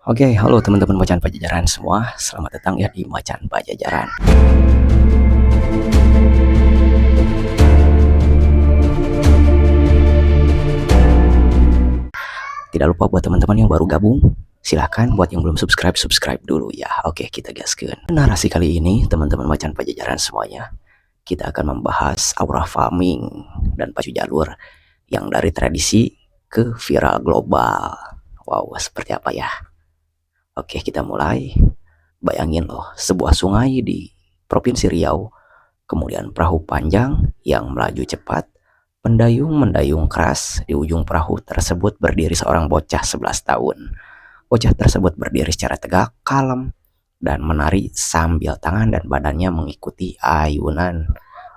Oke, halo teman-teman Macan Pajajaran semua. Selamat datang ya di Macan Pajajaran. Tidak lupa buat teman-teman yang baru gabung, silahkan buat yang belum subscribe dulu ya. Oke, kita gaskeun. Narasi kali ini teman-teman Macan Pajajaran semuanya, kita akan membahas aura farming dan pacu jalur yang dari tradisi ke viral global. Wow, seperti apa ya? Oke, kita mulai. Bayangin loh, sebuah sungai di Provinsi Riau, kemudian perahu panjang yang melaju cepat, pendayung mendayung keras. Di ujung perahu tersebut berdiri seorang bocah 11 tahun. Bocah tersebut berdiri secara tegak, kalem, dan menari sambil tangan dan badannya mengikuti ayunan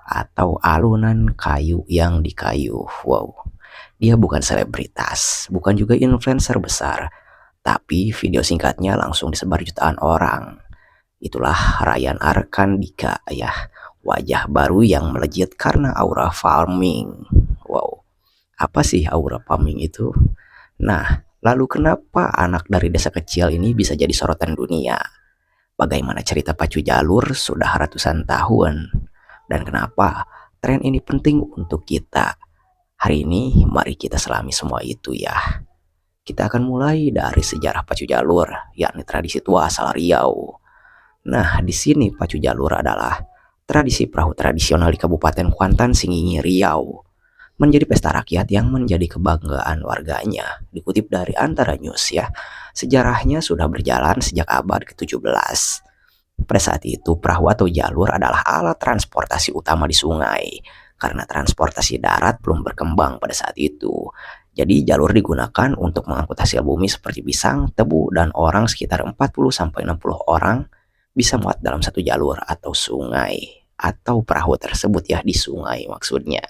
atau alunan kayu yang dikayuh. Wow, dia bukan selebritas, bukan juga influencer besar, tapi video singkatnya langsung disebar jutaan orang. Itulah Ryan Arkandika ya, wajah baru yang melejit karena aura farming. Wow, apa sih aura farming itu? Nah, lalu kenapa anak dari desa kecil ini bisa jadi sorotan dunia? Bagaimana cerita pacu jalur sudah ratusan tahun? Dan kenapa tren ini penting untuk kita? Hari ini mari kita selami semua itu ya. Kita akan mulai dari sejarah pacu jalur, yakni tradisi tua asal Riau. Nah, di sini pacu jalur adalah tradisi perahu tradisional di Kabupaten Kuantan, Singingi, Riau. Menjadi pesta rakyat yang menjadi kebanggaan warganya. Dikutip dari Antara News ya, sejarahnya sudah berjalan sejak abad ke-17. Pada saat itu, perahu atau jalur adalah alat transportasi utama di sungai. Karena transportasi darat belum berkembang pada saat itu. Jadi jalur digunakan untuk mengangkut hasil bumi seperti pisang, tebu, dan orang sekitar 40-60 orang bisa muat dalam satu jalur atau sungai. Atau perahu tersebut ya, di sungai maksudnya.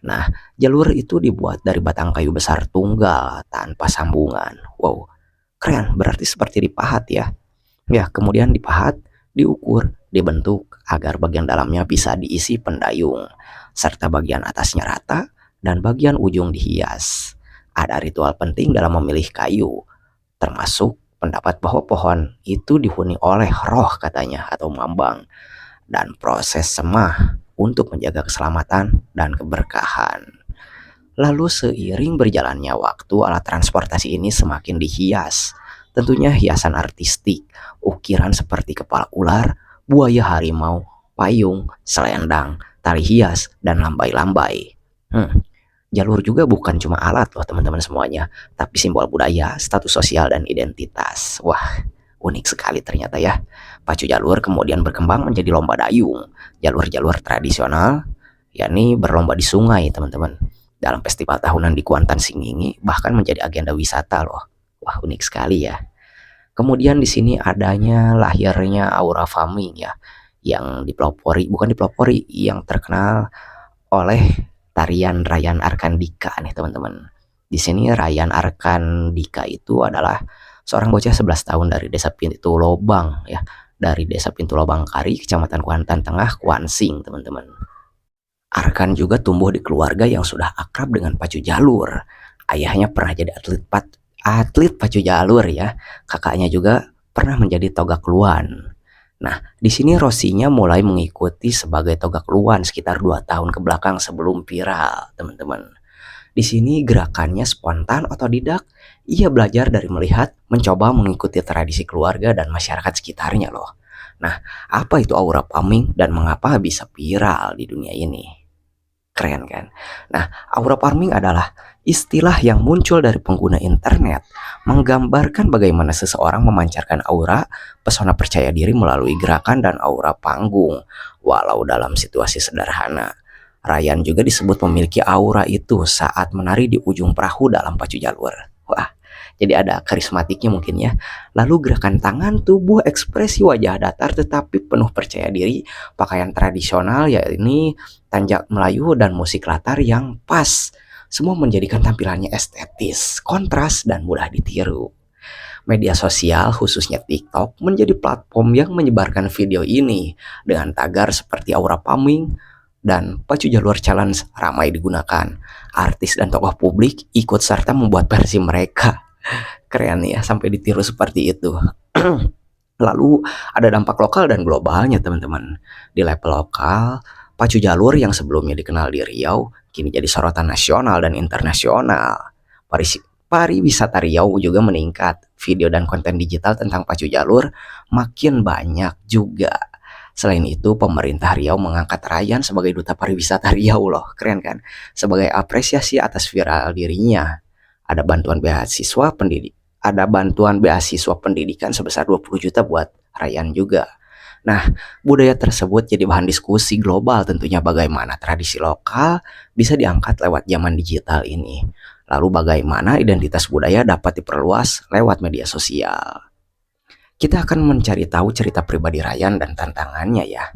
Nah, jalur itu dibuat dari batang kayu besar tunggal tanpa sambungan. Wow, keren, berarti seperti dipahat ya. Ya, kemudian dipahat, diukur, dibentuk agar bagian dalamnya bisa diisi pendayung, serta bagian atasnya rata dan bagian ujung dihias. Ada ritual penting dalam memilih kayu, termasuk pendapat bahwa pohon itu dihuni oleh roh katanya atau mambang, dan proses semah untuk menjaga keselamatan dan keberkahan. Lalu seiring berjalannya waktu, alat transportasi ini semakin dihias. Tentunya hiasan artistik, ukiran seperti kepala ular, buaya harimau, payung, selendang, tali hias, dan lambai-lambai. Jalur juga bukan cuma alat loh teman-teman semuanya, tapi simbol budaya, status sosial, dan identitas. Wah, unik sekali ternyata ya. Pacu jalur kemudian berkembang menjadi lomba dayung. Jalur-jalur tradisional, yakni berlomba di sungai teman-teman. Dalam festival tahunan di Kuantan Singingi, bahkan menjadi agenda wisata loh. Wah, unik sekali ya. Kemudian di sini adanya lahirnya aura farming ya, yang dipelopori, bukan dipelopori, yang terkenal oleh tarian Ryan Arkandika nih teman-teman. Di sini Ryan Arkandika itu adalah seorang bocah 11 tahun dari desa Pintu Lobang ya, dari desa Pintu Lobang Kari, Kecamatan Kuantan Tengah, Kuansing teman-teman. Arkan juga tumbuh di keluarga yang sudah akrab dengan pacu jalur. Ayahnya pernah jadi atlet pacu jalur ya. Kakaknya juga pernah menjadi togak luan. Nah, di sini Rosinya mulai mengikuti sebagai togak luan sekitar 2 tahun ke belakang sebelum viral, teman-teman. Di sini gerakannya spontan otodidak. Ia belajar dari melihat, mencoba mengikuti tradisi keluarga dan masyarakat sekitarnya loh. Nah, apa itu aura farming dan mengapa bisa viral di dunia ini? Keren kan? Nah, aura farming adalah istilah yang muncul dari pengguna internet, menggambarkan bagaimana seseorang memancarkan aura, pesona percaya diri melalui gerakan dan aura panggung, walau dalam situasi sederhana. Ryan juga disebut memiliki aura itu saat menari di ujung perahu dalam pacu jalur. Wah, jadi ada karismatiknya mungkin ya. Lalu gerakan tangan, tubuh, ekspresi wajah datar tetapi penuh percaya diri, pakaian tradisional yakni tanjak Melayu dan musik latar yang pas. Semua menjadikan tampilannya estetis, kontras, dan mudah ditiru. Media sosial khususnya TikTok menjadi platform yang menyebarkan video ini dengan tagar seperti aura farming dan pacu jalur challenge ramai digunakan. Artis dan tokoh publik ikut serta membuat versi mereka. Keren ya, sampai ditiru seperti itu. Lalu ada dampak lokal dan globalnya teman-teman. Di level lokal, pacu jalur yang sebelumnya dikenal di Riau kini jadi sorotan nasional dan internasional. Pariwisata Riau juga meningkat. Video dan konten digital tentang pacu jalur makin banyak juga. Selain itu, pemerintah Riau mengangkat Ryan sebagai duta pariwisata Riau loh. Keren kan? Sebagai apresiasi atas viral dirinya. Ada bantuan beasiswa pendidik ada bantuan beasiswa pendidikan sebesar 20 juta buat Ryan juga. Nah, budaya tersebut jadi bahan diskusi global tentunya bagaimana tradisi lokal bisa diangkat lewat zaman digital ini. Lalu bagaimana identitas budaya dapat diperluas lewat media sosial. Kita akan mencari tahu cerita pribadi Ryan dan tantangannya ya.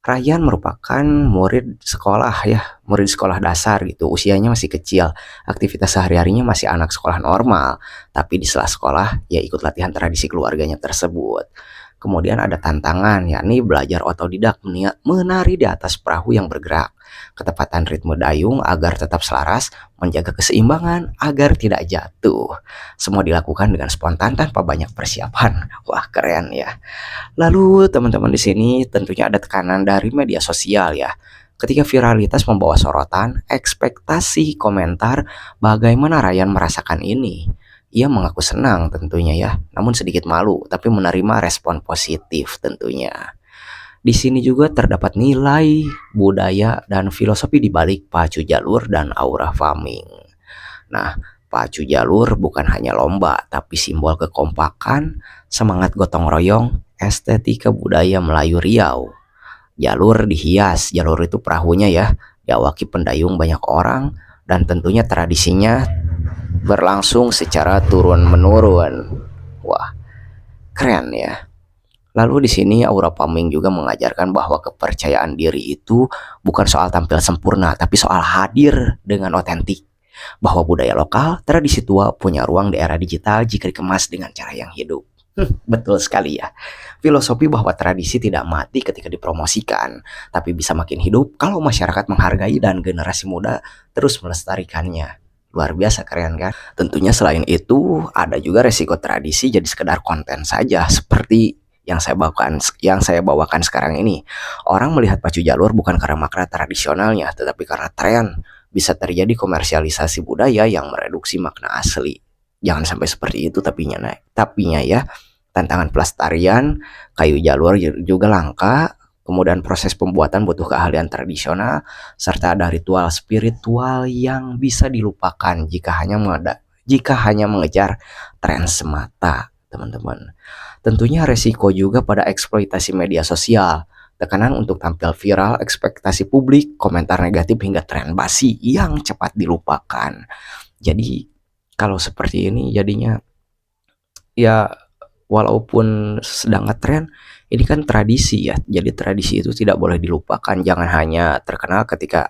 Ryan merupakan murid sekolah dasar gitu. Usianya masih kecil, aktivitas sehari-harinya masih anak sekolah normal. Tapi di sela sekolah, ya ikut latihan tradisi keluarganya tersebut. Kemudian ada tantangan, yakni belajar otodidak menari di atas perahu yang bergerak. Ketepatan ritme dayung agar tetap selaras, menjaga keseimbangan agar tidak jatuh. Semua dilakukan dengan spontan tanpa banyak persiapan. Wah, keren ya. Lalu teman-teman di sini tentunya ada tekanan dari media sosial ya. Ketika viralitas membawa sorotan, ekspektasi komentar bagaimana Ryan merasakan ini. Ia mengaku senang tentunya ya, namun sedikit malu tapi menerima respon positif tentunya. Di sini juga terdapat nilai budaya dan filosofi di balik pacu jalur dan aura farming. Nah, pacu jalur bukan hanya lomba, tapi simbol kekompakan, semangat gotong royong, estetika budaya Melayu Riau. Jalur dihias, jalur itu perahunya ya, diawaki pendayung banyak orang, dan tentunya tradisinya berlangsung secara turun-menurun. Wah, keren ya. Lalu di sini Aura Paming juga mengajarkan bahwa kepercayaan diri itu bukan soal tampil sempurna, tapi soal hadir dengan otentik. Bahwa budaya lokal, tradisi tua punya ruang di era digital jika dikemas dengan cara yang hidup. Betul sekali ya. Filosofi bahwa tradisi tidak mati ketika dipromosikan, tapi bisa makin hidup kalau masyarakat menghargai dan generasi muda terus melestarikannya. Luar biasa keren kan? Tentunya selain itu ada juga resiko tradisi jadi sekedar konten saja seperti yang saya bawakan sekarang ini. Orang melihat pacu jalur bukan karena makna tradisionalnya, tetapi karena tren. Bisa terjadi komersialisasi budaya yang mereduksi makna asli. Jangan sampai seperti itu tapinya ya. Tantangan pelestarian kayu jalur juga langka. Kemudian proses pembuatan butuh keahlian tradisional, serta ada ritual spiritual yang bisa dilupakan jika hanya mengejar tren semata, teman-teman. Tentunya resiko juga pada eksploitasi media sosial, tekanan untuk tampil viral, ekspektasi publik, komentar negatif hingga tren basi yang cepat dilupakan. Jadi kalau seperti ini jadinya ya walaupun sedang ngetren, ini kan tradisi ya. Jadi tradisi itu tidak boleh dilupakan. Jangan hanya terkenal ketika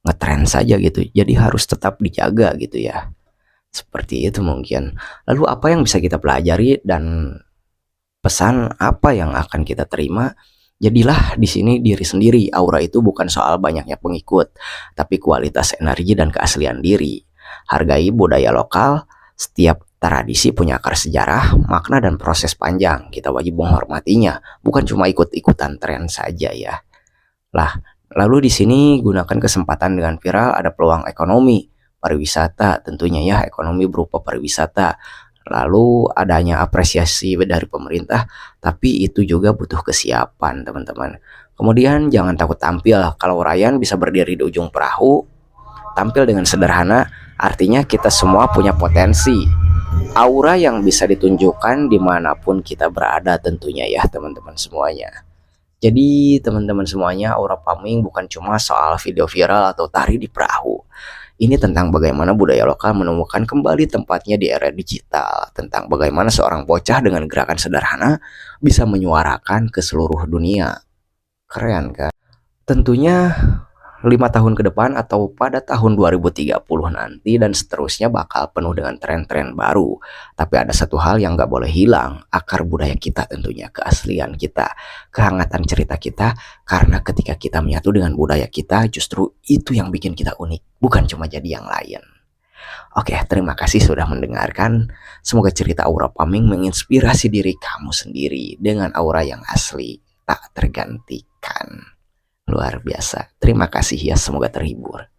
ngetren saja gitu. Jadi harus tetap dijaga gitu ya. Seperti itu mungkin. Lalu apa yang bisa kita pelajari dan pesan apa yang akan kita terima? Jadilah di sini diri sendiri. Aura itu bukan soal banyaknya pengikut, tapi kualitas energi dan keaslian diri. Hargai budaya lokal. Setiap tradisi punya akar sejarah, makna dan proses panjang. Kita wajib menghormatinya, bukan cuma ikut-ikutan tren saja ya. Lalu di sini gunakan kesempatan dengan viral, ada peluang ekonomi, pariwisata tentunya ya, ekonomi berupa pariwisata. Lalu adanya apresiasi dari pemerintah, tapi itu juga butuh kesiapan teman-teman. Kemudian jangan takut tampil. Kalau Ryan bisa berdiri di ujung perahu, tampil dengan sederhana, artinya kita semua punya potensi. Aura yang bisa ditunjukkan dimanapun kita berada tentunya ya teman-teman semuanya. Jadi teman-teman semuanya, Aura Paming bukan cuma soal video viral atau tari di perahu. Ini tentang bagaimana budaya lokal menemukan kembali tempatnya di era digital. Tentang bagaimana seorang bocah dengan gerakan sederhana bisa menyuarakan ke seluruh dunia. Keren kan? Tentunya 5 tahun ke depan atau pada tahun 2030 nanti dan seterusnya bakal penuh dengan tren-tren baru. Tapi ada satu hal yang gak boleh hilang, akar budaya kita tentunya, keaslian kita, kehangatan cerita kita. Karena ketika kita menyatu dengan budaya kita, justru itu yang bikin kita unik, bukan cuma jadi yang lain. Oke, terima kasih sudah mendengarkan. Semoga cerita aura farming menginspirasi diri kamu sendiri dengan aura yang asli, tak tergantikan. Luar biasa. Terima kasih ya, semoga terhibur.